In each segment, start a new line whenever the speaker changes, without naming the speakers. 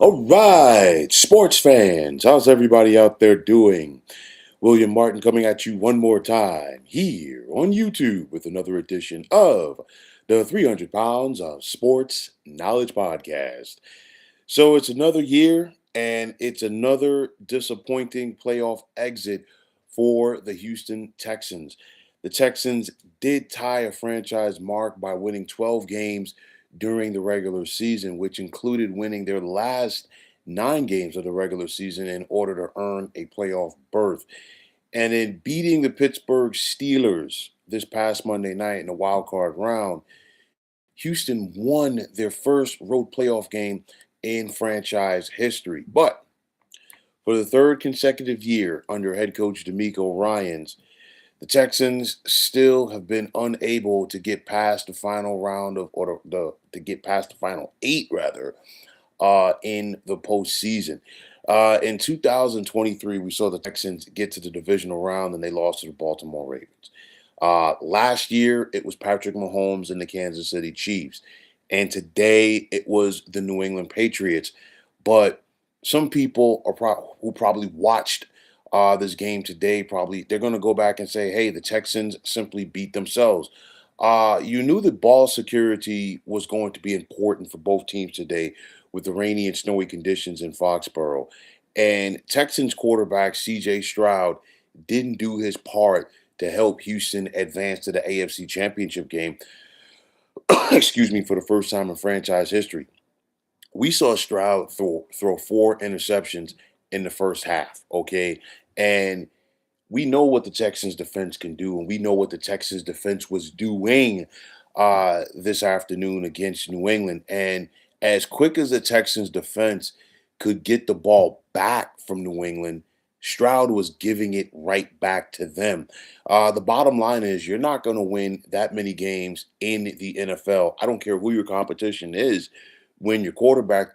All right, sports fans, how's everybody out there doing? William Martin coming at you one more time here on YouTube with another edition of the 300 Pounds of Sports Knowledge Podcast. So it's another year and it's another disappointing playoff exit for the Houston Texans. The Texans did tie a franchise mark by winning 12 games during the regular season, which included winning their last 9 games of the regular season in order to earn a playoff berth. And in beating the Pittsburgh Steelers this past Monday night in the wild card round, Houston won their first road playoff game in franchise history. But for the third consecutive year under head coach D'Amico Ryans, the Texans still have been unable to get past the final round of, or to get past the final eight, rather, in the postseason. In 2023, we saw the Texans get to the divisional round and they lost to the Baltimore Ravens. Last year, it was Patrick Mahomes and the Kansas City Chiefs. And today, it was the New England Patriots. But some people who probably watched this game today, probably they're going to go back and say, hey, the Texans simply beat themselves. You knew that ball security was going to be important for both teams today with the rainy and snowy conditions in Foxborough. And Texans quarterback CJ Stroud didn't do his part to help Houston advance to the AFC Championship game, excuse me, for the first time in franchise history. We saw Stroud throw 4 interceptions in the first half, okay? And we know what the Texans defense can do, and we know what the Texans defense was doing this afternoon against New England. And as quick as the Texans defense could get the ball back from New England, Stroud was giving it right back to them. The bottom line is you're not going to win that many games in the NFL. I don't care who your competition is when your quarterback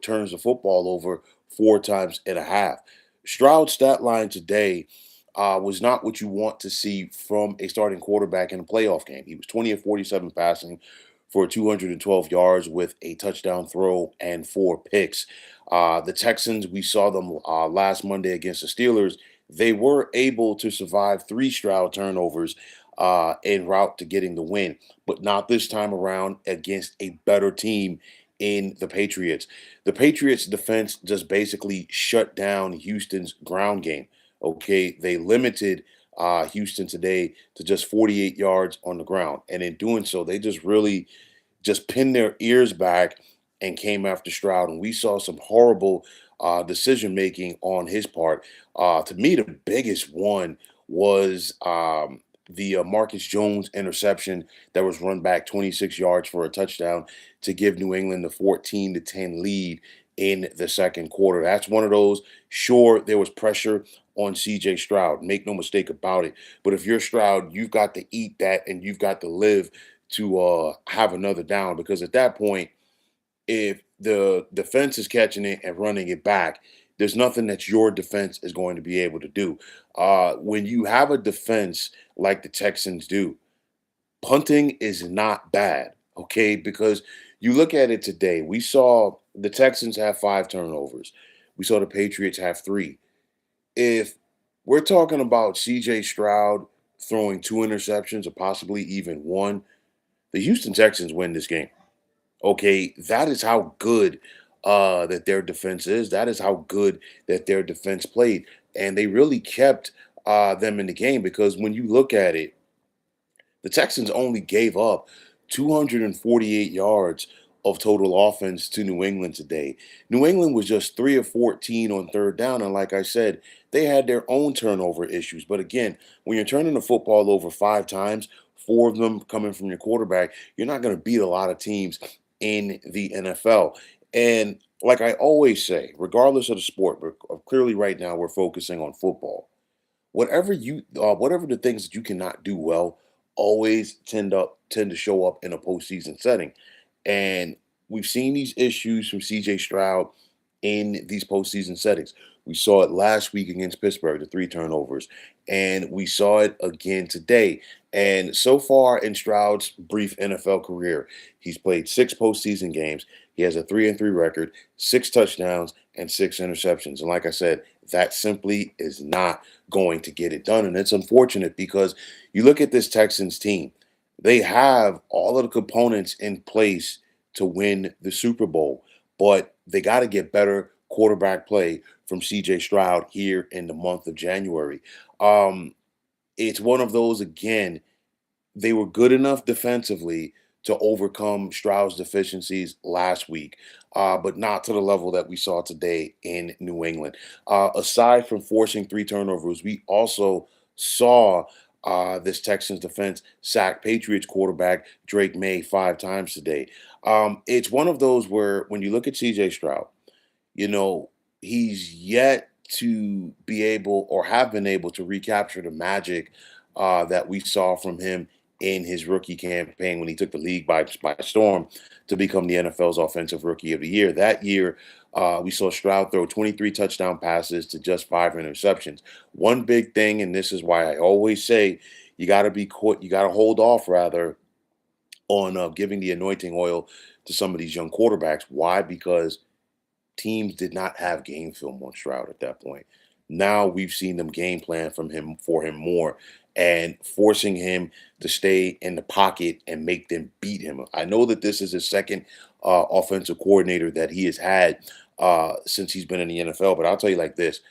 turns the football over 4 times and a half. Stroud's stat line today was not what you want to see from a starting quarterback in a playoff game. He was 20 of 47 passing for 212 yards with a touchdown throw and 4 picks. The Texans, we saw them last Monday against the Steelers. They were able to survive 3 Stroud turnovers en route to getting the win, but not this time around against a better team in the Patriots. The Patriots defense just basically shut down Houston's ground game. Okay, they limited Houston today to just 48 yards on the ground, and in doing so, they just really just pinned their ears back and came after Stroud. And we saw some horrible decision making on his part. To me, the biggest one was the Marcus Jones interception that was run back 26 yards for a touchdown to give New England the 14-10 lead in the second quarter. That's one of those. Sure, there was pressure on CJ Stroud. Make no mistake about it. But if you're Stroud, you've got to eat that and you've got to live to have another down, because at that point, if the defense is catching it and running it back, there's nothing that your defense is going to be able to do. When you have a defense like the Texans do, punting is not bad, okay? Because you look at it today, we saw the Texans have 5 turnovers. We saw the Patriots have 3. If we're talking about CJ Stroud throwing 2 interceptions or possibly even one, the Houston Texans win this game. Okay, that is how good that their defense is. That is how good that their defense played, and they really kept them in the game, because when you look at it, the Texans only gave up 248 yards of total offense to New England today. New England was just 3 of 14 on third down. And like I said, they had their own turnover issues. But again, when you're turning the football over 5 times, 4 of them coming from your quarterback, you're not going to beat a lot of teams in the NFL. And like I always say, regardless of the sport, but clearly right now we're focusing on football. Whatever the things that you cannot do well always tend to show up in a postseason setting. And we've seen these issues from CJ Stroud in these postseason settings. We saw it last week against Pittsburgh, the three turnovers, and we saw it again today. And so far in Stroud's brief NFL career, he's played six postseason games. He has a 3-3 record, six touchdowns, and six interceptions. And like I said, that simply is not going to get it done. And it's unfortunate because you look at this Texans team, they have all of the components in place to win the Super Bowl, but they got to get better quarterback play from CJ Stroud here in the month of January. Um, it's one of those again, they were good enough defensively to overcome Stroud's deficiencies last week, but not to the level that we saw today in New England. Aside from forcing three turnovers, we also saw this Texans defense sack Patriots quarterback Drake May five times today. It's one of those where when you look at CJ Stroud, you know, he's yet to be able or have been able to recapture the magic that we saw from him in his rookie campaign when he took the league by storm to become the NFL's Offensive Rookie of the Year. That year, we saw Stroud throw 23 touchdown passes to just five interceptions. One big thing, and this is why I always say you got to be you got to hold off rather on giving the anointing oil to some of these young quarterbacks. Why? Because teams did not have game film on Stroud at that point. Now we've seen them game plan from him for him more and forcing him to stay in the pocket and make them beat him. I know that this is his second offensive coordinator that he has had since he's been in the NFL, but I'll tell you like this: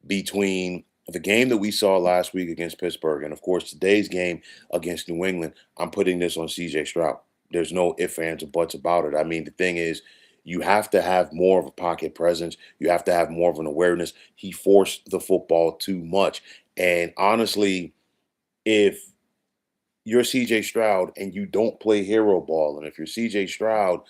between the game that we saw last week against Pittsburgh and of course today's game against New England, I'm putting this on CJ Stroud. There's no ifs, ands, or buts about it. I mean, the thing is, you have to have more of a pocket presence. You have to have more of an awareness. He forced the football too much. And honestly, if you're CJ Stroud and you don't play hero ball, and if you're CJ Stroud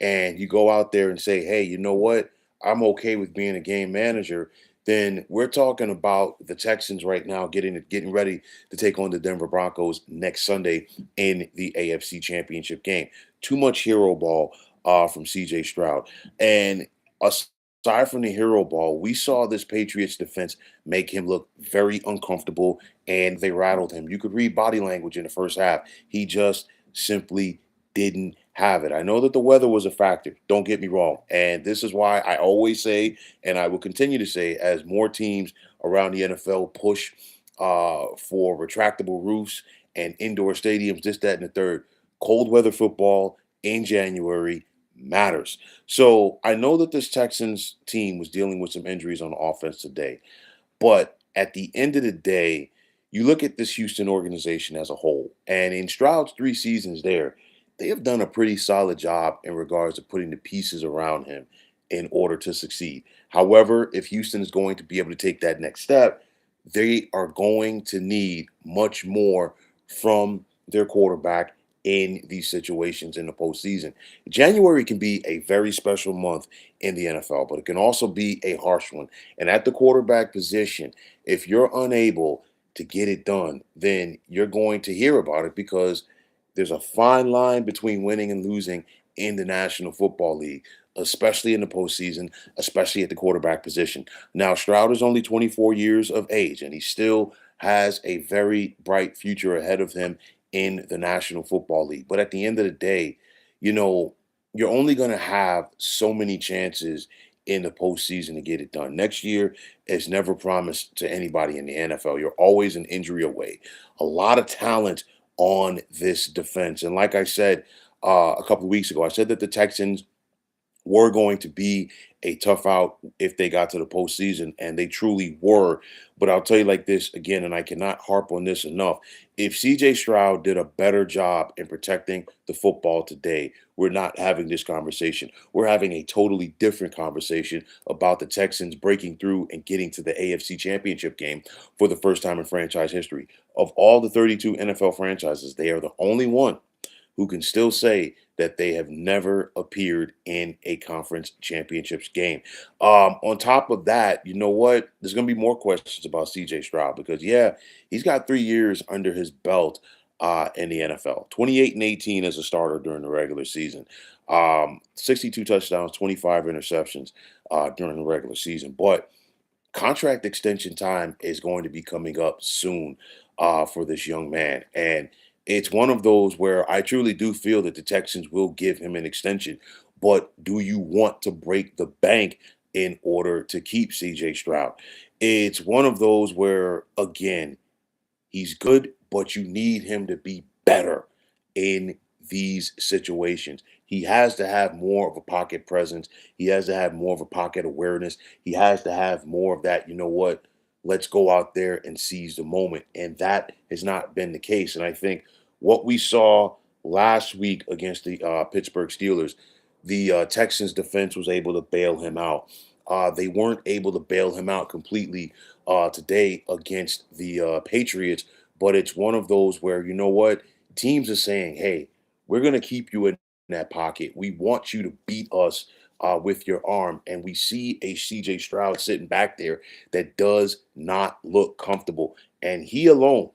and you go out there and say, hey, you know what? I'm okay with being a game manager, then we're talking about the Texans right now getting ready to take on the Denver Broncos next Sunday in the AFC Championship game. Too much hero ball from CJ Stroud. And aside from the hero ball, we saw this Patriots defense make him look very uncomfortable and they rattled him. You could read body language in the first half. He just simply didn't have it. I know that the weather was a factor. Don't get me wrong. And this is why I always say, and I will continue to say, as more teams around the NFL push for retractable roofs and indoor stadiums, this, that, and the third, cold weather football in January matters. So I know that this Texans team was dealing with some injuries on offense today. But at the end of the day, you look at this Houston organization as a whole, and in Stroud's three seasons there, they have done a pretty solid job in regards to putting the pieces around him in order to succeed. However, if Houston is going to be able to take that next step, they are going to need much more from their quarterback in these situations in the postseason. January can be a very special month in the NFL, but it can also be a harsh one. And at the quarterback position, if you're unable to get it done, then you're going to hear about it because there's a fine line between winning and losing in the National Football League, especially in the postseason, especially at the quarterback position. Now, Stroud is only 24 years of age, and he still has a very bright future ahead of him in the National Football League. But at the end of the day, you know, you're only going to have so many chances in the postseason to get it done. Next year is never promised to anybody in the NFL. You're always an injury away. A lot of talent on this defense. And like I said a couple of weeks ago, I said that the Texans were going to be a tough out if they got to the postseason, and they truly were. But I'll tell you like this again, and I cannot harp on this enough. If CJ Stroud did a better job in protecting the football today, we're not having this conversation. We're having a totally different conversation about the Texans breaking through and getting to the AFC Championship game for the first time in franchise history. Of all the 32 NFL franchises, they are the only one who can still say that they have never appeared in a conference championships game. On top of that, you know what? There's going to be more questions about CJ Stroud because, yeah, he's got 3 years under his belt in the NFL. 28-18 as a starter during the regular season, 62 touchdowns, 25 interceptions during the regular season. But contract extension time is going to be coming up soon for this young man. And it's one of those where I truly do feel that the Texans will give him an extension. But do you want to break the bank in order to keep CJ Stroud? It's one of those where, again, he's good, but you need him to be better in these situations. He has to have more of a pocket presence. He has to have more of a pocket awareness. He has to have more of that, you know what, let's go out there and seize the moment. And that has not been the case. And I think what we saw last week against the Pittsburgh Steelers, the Texans defense was able to bail him out. They weren't able to bail him out completely today against the Patriots. But it's one of those where, you know what, teams are saying, hey, we're going to keep you in that pocket. We want you to beat us with your arm. And we see a CJ Stroud sitting back there that does not look comfortable. And he alone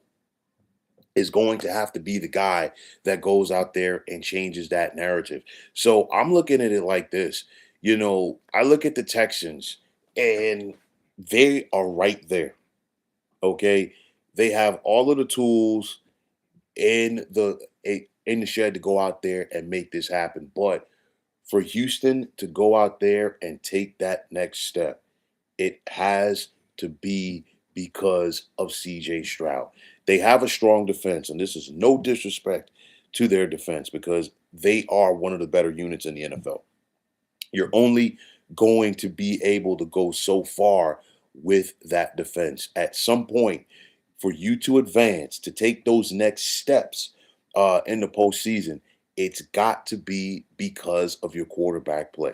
is going to have to be the guy that goes out there and changes that narrative. So I'm looking at it like this. You know, I look at the Texans and they are right there. Okay. They have all of the tools in the shed to go out there and make this happen. But for Houston to go out there and take that next step, it has to be because of CJ Stroud. They have a strong defense, and this is no disrespect to their defense because they are one of the better units in the NFL. You're only going to be able to go so far with that defense. At some point, for you to advance, to take those next steps in the postseason, it's got to be because of your quarterback play.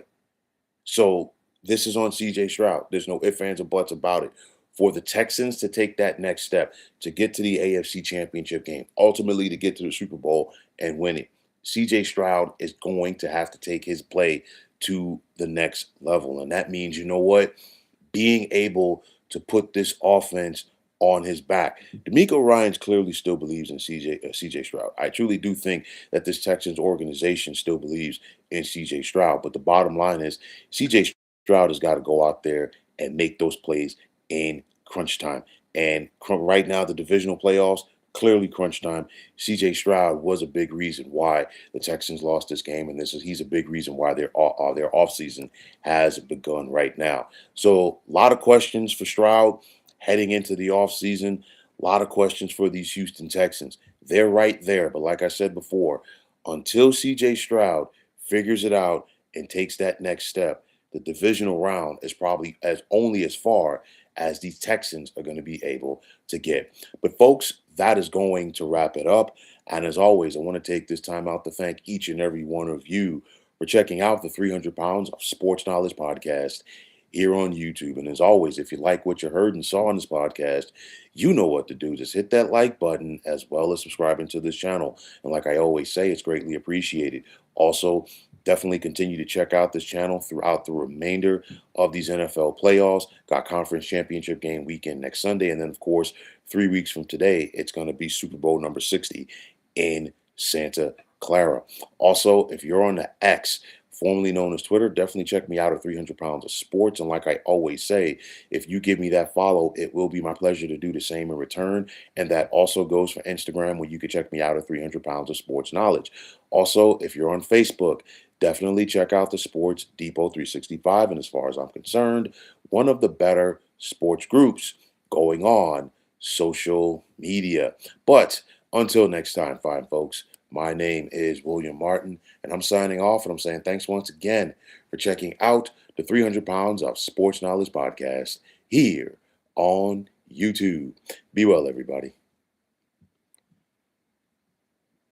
So this is on CJ Stroud. There's no ifs, ands, or buts about it. For the Texans to take that next step, to get to the AFC Championship game, ultimately to get to the Super Bowl and win it, CJ Stroud is going to have to take his play to the next level. And that means, you know what? Being able to put this offense on his back. D'Amico Ryans clearly still believes in CJ Stroud. I truly do think that this Texans organization still believes in CJ Stroud. But the bottom line is CJ Stroud has got to go out there and make those plays in crunch time. And right now, the divisional playoffs, clearly crunch time. CJ Stroud was a big reason why the Texans lost this game, and he's a big reason why their offseason has begun right now. So a lot of questions for Stroud heading into the offseason. A lot of questions for these Houston Texans. They're right there, but like I said before, until CJ Stroud figures it out and takes that next step, the divisional round is probably as only as far as these Texans are going to be able to get. But folks, that is going to wrap it up. And as always, I want to take this time out to thank each and every one of you for checking out the 300 Pounds of Sports Knowledge podcast here on YouTube. And as always, if you like what you heard and saw on this podcast, you know what to do. Just hit that like button as well as subscribing to this channel. And like I always say, it's greatly appreciated. Also, definitely continue to check out this channel throughout the remainder of these NFL playoffs. Got conference championship game weekend next Sunday. And then, of course, 3 weeks from today, it's going to be Super Bowl number 60 in Santa Clara. Also, if you're on the X, formerly known as Twitter, definitely check me out at 300 Pounds of Sports. And like I always say, if you give me that follow, it will be my pleasure to do the same in return. And that also goes for Instagram, where you can check me out at 300 Pounds of Sports Knowledge. Also, if you're on Facebook, definitely check out the Sports Depot 365. And as far as I'm concerned, one of the better sports groups going on social media. But until next time, fine folks, my name is William Martin, and I'm signing off, and I'm saying thanks once again for checking out the 300 Pounds of Sports Knowledge podcast here on YouTube. Be well, everybody.